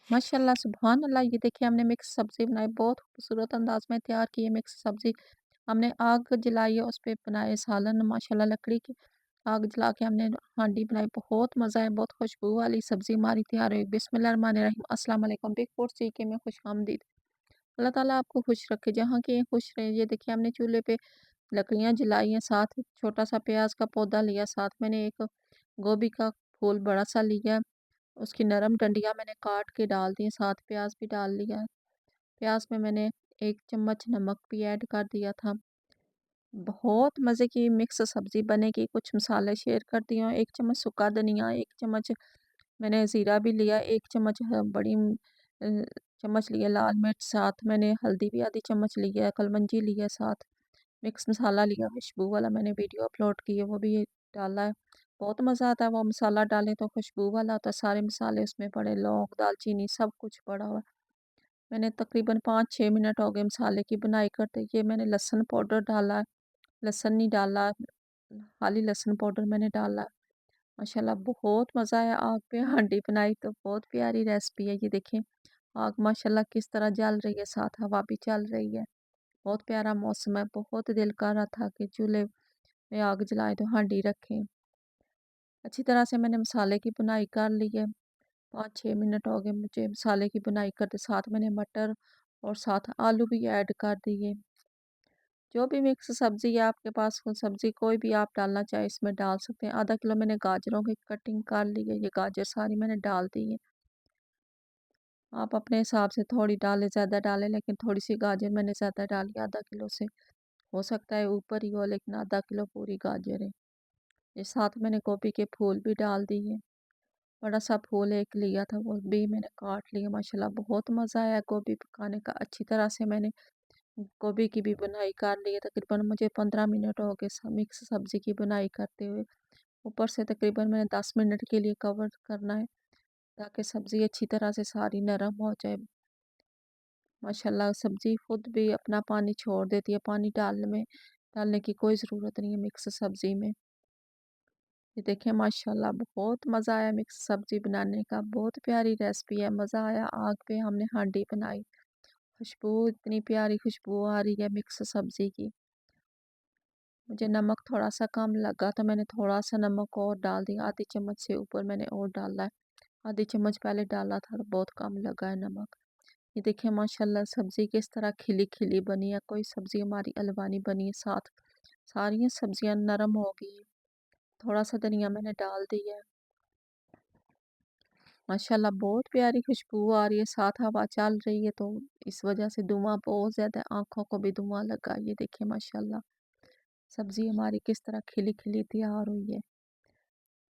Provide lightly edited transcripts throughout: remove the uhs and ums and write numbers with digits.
माशाल्लाह सुभान अल्लाह। ये देखिए हमने मिक्स सब्ज़ी बनाई, बहुत खूबसूरत अंदाज़ में तैयार की है मिक्स सब्ज़ी। हमने आग जलाई है, उस पे बनाए सालन माशाल्लाह लकड़ी की आग जला के हमने हांडी बनाई, बहुत मज़ा है, बहुत खुशबू वाली सब्ज़ी हमारी तैयार हुई। बिस्मिल्लाहिर्रहमानिर्रहीम, अस्सलाम वालेकुम। बिग फूड सीखे में खुशामदीद। अल्लाह ताला आपको खुश रखे, जहाँ की खुश रहे। ये देखिए हमने चूल्हे पे लकड़ियाँ जलाई हैं, साथ छोटा-सा प्याज़ का पौधा लिया, साथ मैंने एक गोभी का फूल बड़ा-सा लिया, उसकी नरम डंडियाँ मैंने काट के डाल दी हैं, साथ प्याज़ भी डाल लिया है। प्याज़ में मैंने 1 चम्मच नमक भी ऐड कर दिया था। बहुत मज़े की मिक्स सब्ज़ी बनेगी, कुछ मसाले शेयर करती हूँ। 1 चम्मच सूखा धनिया, 1 चम्मच मैंने ज़ीरा भी लिया, 1 चम्मच बड़ी चम्मच लिया लाल मिर्च, साथ मैंने हल्दी भी आधी चम्मच लिया है, कलमंजी लिया साथ। मिक्स मसाला लिया खुशबू वाला, मैंने वीडियो अपलोड की है, वो भी डाला है। बहुत मज़ा आता है वो मसाला डालें तो खुशबू वाला आता है, सारे मसाले उसमें पड़े, लौंग, दालचीनी सब कुछ पड़ा हुआ है। मैंने तकरीबन 5-6 मिनट हो गए मसाले की बनाई करते। ये मैंने लहसुन पाउडर डाला है, लहसुन नहीं डाला, खाली लहसुन पाउडर मैंने डाला है। माशाल्लाह बहुत मज़ा आया, आग पे हांडी बनाई तो बहुत प्यारी रेसिपी है। ये देखें आग माशाल्लाह किस तरह जल रही है, साथ हवा भी चल रही है। बहुत प्यारा मौसम है, बहुत दिल कर रहा था कि चूल्हे में आग जलाएँ तो हांडी रखें। अच्छी तरह से मैंने मसाले की बुनाई कर ली है। 5-6 मिनट हो गए मुझे मसाले की बुनाई करते, साथ मैंने मटर और साथ आलू भी ऐड कर दिए। जो भी मिक्स सब्ज़ी है आपके पास, वो सब्ज़ी कोई भी आप डालना चाहें इसमें डाल सकते हैं। आधा किलो मैंने गाजरों की कटिंग कर ली है, ये गाजर सारी मैंने डाल दी है। आप अपने हिसाब से थोड़ी डालें, ज़्यादा डालें, लेकिन थोड़ी-सी गाजर मैंने ज़्यादा डाली आधा किलो से। हो सकता है ऊपर ही हो, लेकिन आधा किलो पूरी गाजर है। ये साथ मैंने गोभी के फूल भी डाल दिए। बड़ा-सा फूल एक लिया था, वो भी मैंने काट लिया। माशाल्लाह बहुत मज़ा आया गोभी पकाने का। अच्छी तरह से मैंने गोभी की भी बुनाई कर ली है। तकरीबन मुझे 15 मिनट हो गए मिक्स सब्ज़ी की बुनाई करते हुए। ऊपर से तकरीबन मैंने 10 मिनट के लिए कवर करना है, ताकि सब्ज़ी अच्छी तरह से सारी नरम हो जाए। माशाल्लाह सब्ज़ी खुद भी अपना पानी छोड़ देती है, पानी डालने की कोई ज़रूरत नहीं है मिक्स सब्ज़ी में। ये देखिए माशाल्लाह बहुत मज़ा आया मिक्स सब्ज़ी बनाने का, बहुत प्यारी रेसिपी है, मज़ा आया। आग पे हमने हांडी बनाई, खुशबू इतनी प्यारी खुशबू आ रही है मिक्स सब्ज़ी की। मुझे नमक थोड़ा-सा कम लगा तो मैंने थोड़ा-सा नमक और डाल दिया, आधी चम्मच से ऊपर मैंने और डाला है। आधी चम्मच पहले डाला था तो बहुत कम लगा है नमक। ये देखिए माशाल्लाह सब्ज़ी किस तरह खिली-खिली बनी है, कोई सब्ज़ी हमारी अलवानी बनी है, साथ सारी सब्ज़ियाँ नरम हो गई हैं। थोड़ा-सा धनिया मैंने डाल दिया है। माशाल्लाह बहुत प्यारी खुशबू आ रही है, साथ हवा चल रही है तो इस वजह से धुआँ बहुत ज़्यादा, आँखों को भी धुआँ लगा। ये देखिए माशाल्लाह सब्ज़ी हमारी किस तरह खिली-खिली तैयार हुई है।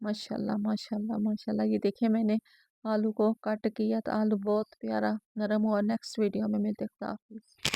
माशाल्लाह, माशाल्लाह, माशाल्लाह। ये देखिए मैंने आलू को कट किया तो आलू बहुत प्यारा नरम हुआ। नेक्स्ट वीडियो में मिलते हैं। खुदा हाफ़िज़।